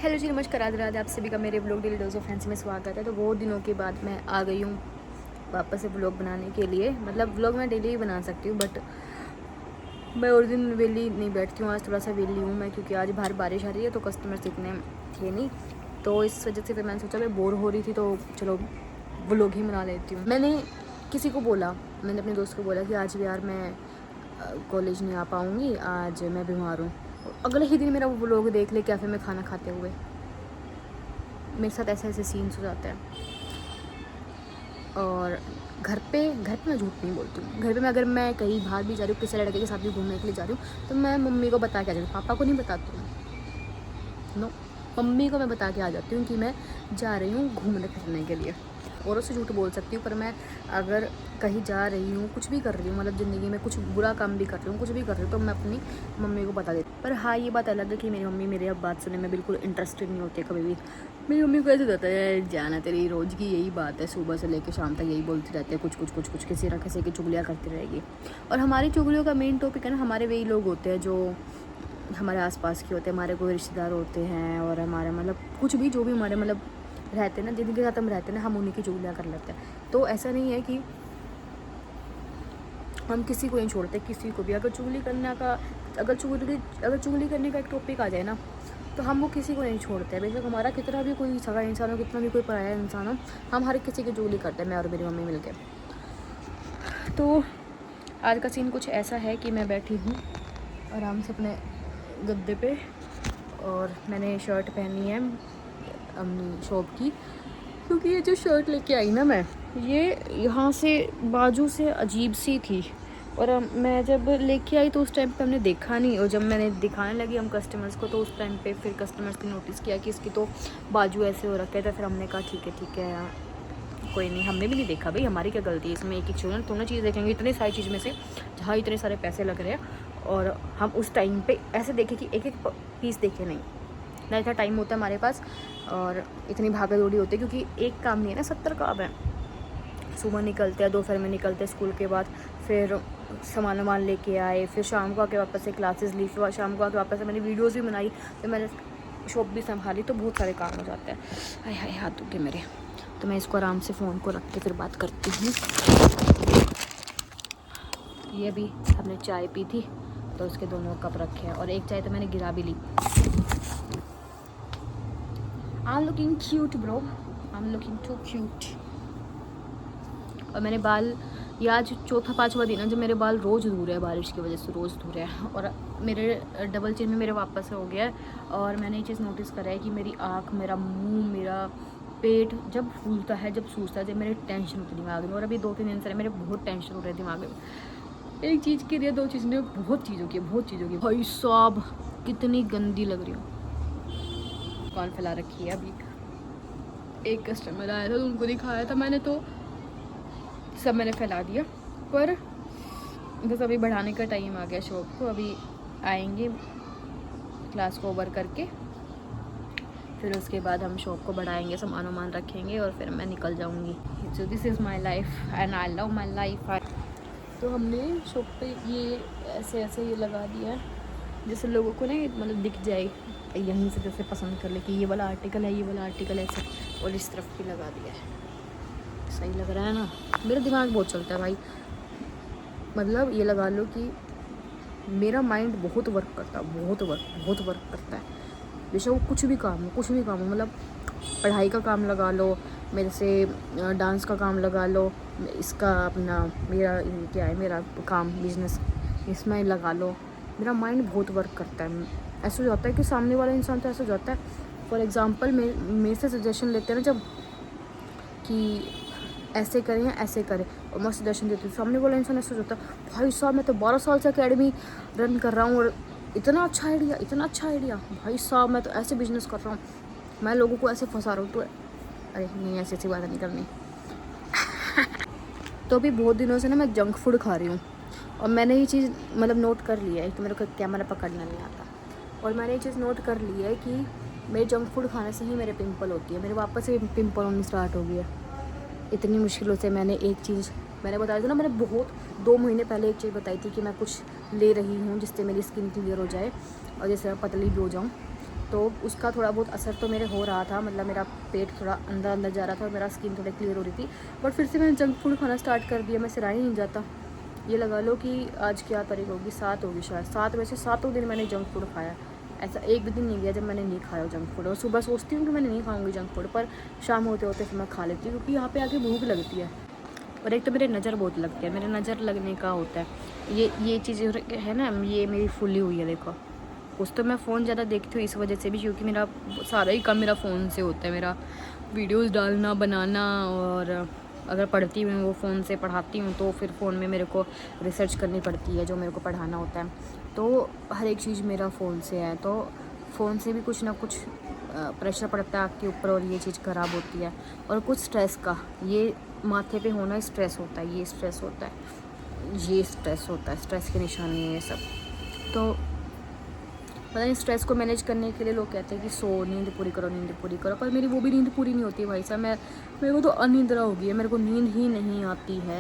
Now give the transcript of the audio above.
Hello जी, नमस्कार, राधे आप सभी का मेरे blog daily dose of friends में स्वागत है। तो बहुत दिनों के बाद मैं आ गई हूँ वापस से ब्लॉग बनाने के लिए। मतलब ब्लॉग मैं डेली ही बना सकती हूँ, बट मैं और दिन वेली नहीं बैठती हूँ। आज थोड़ा सा वेली हूँ मैं, क्योंकि आज बाहर बारिश आ रही है तो कस्टमर्स इतने थे नहीं, तो इस वजह से फिर मैंने सोचा मैं बोर हो रही थी तो चलो ब्लॉग ही बना लेती हूँ। मैंने किसी को बोला, मैंने अपने दोस्त को बोला कि आज भी यार मैं कॉलेज नहीं आ पाऊँगी, आज मैं बीमार हूँ। अगले ही दिन मेरा वो ब्लॉग देख ले कैफ़े में खाना खाते हुए। मेरे साथ ऐसे ऐसे सीन्स हो जाते हैं। और घर पे मैं झूठ नहीं बोलती हूँ। घर पे मैं अगर मैं कहीं बाहर भी जा रही हूँ, किसी लड़के के साथ भी घूमने के लिए जा रही हूँ, तो मैं मम्मी को बता के आ जाती हूँ, पापा को नहीं बताती हूँ। नो, मम्मी को मैं बता के आ जाती हूँ कि मैं जा रही हूँ घूमने फिरने के लिए। औरों से झूठ बोल सकती हूँ, पर मैं अगर कहीं जा रही हूँ, कुछ भी कर रही हूँ, मतलब ज़िंदगी में कुछ बुरा काम भी कर रही हूँ, कुछ भी कर रही हूँ, तो मैं अपनी मम्मी को बता देती हूँ। पर हाँ, ये बात अलग है कि मेरी मम्मी मेरी अब बात सुनने में बिल्कुल इंटरेस्टेड नहीं होती है कभी भी। मेरी मम्मी को ऐसे होता है, जाना तेरी रोज़ की यही बात है, सुबह से लेकर शाम तक यही बोलती रहती है, कुछ किसी ना किसी की चुगलियाँ करती रहेगी। और हमारी चुगलियों का मेन टॉपिक है ना, हमारे वही लोग होते हैं जो हमारे आसपास के होते हैं, हमारे कोई रिश्तेदार होते हैं, और हमारे मतलब कुछ भी जो भी हमारे मतलब रहते हैं ना, जिनके साथ हम रहते हैं ना, हम उन्हीं की चुगलियाँ कर लेते हैं। तो ऐसा नहीं है कि हम किसी को नहीं छोड़ते, किसी को भी। अगर चुगली करने का एक टॉपिक आ जाए ना, तो हम वो किसी को नहीं छोड़ते। बेशक हमारा कितना भी कोई सगा इंसान हो, कितना भी कोई पराया इंसान हो, हम हर किसी की चुगली करते हैं, मैं और मेरी मम्मी मिलके। तो आज का सीन कुछ ऐसा है कि मैं बैठी हूँ आराम से अपने गद्दे पे, और मैंने शर्ट पहनी है अपनी शॉप की, क्योंकि ये जो शर्ट लेके आई ना मैं, ये यहाँ से बाजू से अजीब सी थी। और मैं जब लेके आई तो उस टाइम पे हमने देखा नहीं, और जब मैंने दिखाने लगी हम कस्टमर्स को, तो उस टाइम पे फिर कस्टमर्स ने नोटिस किया कि इसकी तो बाजू ऐसे हो रखे थे। फिर हमने कहा ठीक है यार, कोई नहीं, हमने भी नहीं देखा भाई, हमारी क्या गलती है इसमें। एक चीज़ थोड़ा चीज़ देखेंगे, इतनी सारी चीज़ में से जहाँ इतने सारे पैसे लग रहे हैं, और हम उस टाइम पे ऐसे देखें कि एक एक पीस देखे नहीं ना, इतना टाइम होता है हमारे पास और इतनी भागा दौड़ी होती है, क्योंकि एक काम नहीं है ना, 70 काम है। सुबह निकलते हैं, दोपहर में निकलते हैं स्कूल के बाद, फिर सामान लेके आए, फिर शाम को आके वापस से क्लासेस ली, फिर शाम को आके वापस से मैंने वीडियोस भी बनाई, फिर मैंने शॉप भी संभाली, तो बहुत सारे काम हो जाते हैं। हाय हाय, हाथ दुखे मेरे। तो मैं इसको आराम से फ़ोन को रख के फिर बात करती हूँ। ये भी हमने चाय पी थी, तो उसके दोनों कप रखे हैं, और एक चाय तो मैंने गिरा भी ली। I am looking cute bro, I am looking too cute. और मैंने बाल, ये आज चौथा पाँचवा दिन है जब मेरे बाल रोज़ धो रहे हैं, बारिश की वजह से रोज़ धो रहे हैं। और मेरे डबल चिन में मेरे वापस हो गया है। और मैंने ये चीज़ नोटिस करा है कि मेरी आँख, मेरा मुंह, मेरा पेट जब फूलता है, जब सूजता है, जब मेरी टेंशन होती है दिमाग में। और अभी 2-3 दिन से मेरे बहुत टेंशन हो रही है दिमाग में, एक चीज़ की, 2 चीज़ नहीं, बहुत चीज़ों की। भाई साहब कितनी गंदी लग रही हूँ। कौन फैला रखी है। अभी एक कस्टमर आया था तो उनको दिखाया था मैंने, तो सब मैंने फैला दिया। पर बस अभी बढ़ाने का टाइम आ गया शॉप को, अभी आएंगे क्लास को ओवर करके, फिर उसके बाद हम शॉप को बढ़ाएंगे, सामान वामान रखेंगे, और फिर मैं निकल जाऊंगी। So this is my life and I love my life. तो हमने शॉप पे ये ऐसे ये लगा दिया है, जैसे लोगों को ना मतलब दिख जाए यहीं से, जैसे पसंद कर ले कि ये वाला आर्टिकल है, ये वाला आर्टिकल है, ऐसे। और इस तरफ भी लगा दिया है। सही लग रहा है ना? मेरा दिमाग बहुत चलता है भाई, मतलब ये लगा लो कि मेरा माइंड बहुत वर्क करता है, बहुत वर्क करता है। बेशक वो कुछ भी काम हो, मतलब पढ़ाई का काम लगा लो, मेरे से डांस का काम लगा लो, इसका अपना मेरा क्या है, मेरा काम बिजनेस, इसमें लगा लो, मेरा माइंड बहुत वर्क करता है। ऐसा हो जाता है कि सामने वाला इंसान तो ऐसा हो जाता है, फॉर एग्ज़ाम्पल मेरे से सजेशन लेते हैं ना जब, कि ऐसे करें या ऐसे करें, और मैं सजेशन देती हूँ, सामने वाला इंसान ऐसा हो जाता है, भाई साहब मैं तो 12 साल से अकेडमी रन कर रहा हूँ, और इतना अच्छा आइडिया, भाई साहब मैं तो ऐसे बिजनेस कर रहा हूँ, मैं लोगों को ऐसे फंसा रहा हूँ। तो अरे नहीं, ऐसी बात नहीं करनी। तो अभी बहुत दिनों से ना मैं जंक फूड खा रही हूँ, और मैंने ये चीज़ मतलब नोट कर लिया है कि मेरे को कैमरा पकड़ना नहीं आता, और मैंने ये चीज़ नोट कर ली है कि मेरे जंक फूड खाने से ही मेरे पिंपल होती है, मेरे वापस से पिंपल होनी स्टार्ट हो गई है। इतनी मुश्किलों से मैंने एक चीज़, मैंने बताया था ना, मैंने बहुत 2 महीने पहले एक चीज़ बताई थी कि मैं कुछ ले रही हूँ जिससे मेरी स्किन क्लियर हो जाए और जैसे मैं पतली भी हो जाऊँ। तो उसका थोड़ा बहुत असर तो मेरे हो रहा था, मतलब मेरा पेट थोड़ा अंदर अंदर जा रहा था और मेरा स्किन थोड़ी क्लियर हो रही थी। बट फिर से मैंने जंक फूड खाना स्टार्ट कर दिया, मैं से रहा ही नहीं जाता। ये लगा लो कि आज क्या तारीख होगी, 7 होगी शायद, 7 में से 7 दिन मैंने जंक फूड खाया। ऐसा एक भी दिन नहीं गया जब मैंने नहीं खाया जंक फूड। और सुबह सोचती हूँ कि मैंने नहीं खाऊंगी जंक फूड, पर शाम होते होते फिर मैं खा लेती हूँ, क्योंकि यहाँ पे आके भूख लगती है। और एक तो मेरे नज़र बहुत लगती है, मेरे नज़र लगने का होता है ये चीज़ है ना, ये मेरी फुली हुई है देखो। कुछ तो मैं फ़ोन ज़्यादा देखती हूँ इस वजह से भी, क्योंकि मेरा सारा ही काम मेरा फ़ोन से होता है। मेरा वीडियोस डालना, बनाना, और अगर पढ़ती हूँ वो फ़ोन से पढ़ाती हूँ, तो फिर फ़ोन में मेरे को रिसर्च करनी पड़ती है जो मेरे को पढ़ाना होता है। तो हर एक चीज़ मेरा फ़ोन से है, तो फ़ोन से भी कुछ ना कुछ प्रेशर पड़ता है आपके ऊपर, और ये चीज़ ख़राब होती है। और कुछ स्ट्रेस का, ये माथे पे होना स्ट्रेस होता है, ये स्ट्रेस होता है, ये स्ट्रेस होता है, स्ट्रेस की निशानी है ये सब। तो पता नहीं, स्ट्रेस को मैनेज करने के लिए लोग कहते हैं कि सो, नींद पूरी करो, नींद पूरी करो, पर मेरी वो भी नींद पूरी नहीं होती है भाई साहब। मेरे को तो अनिद्रा हो गई है, मेरे को नींद ही नहीं आती है।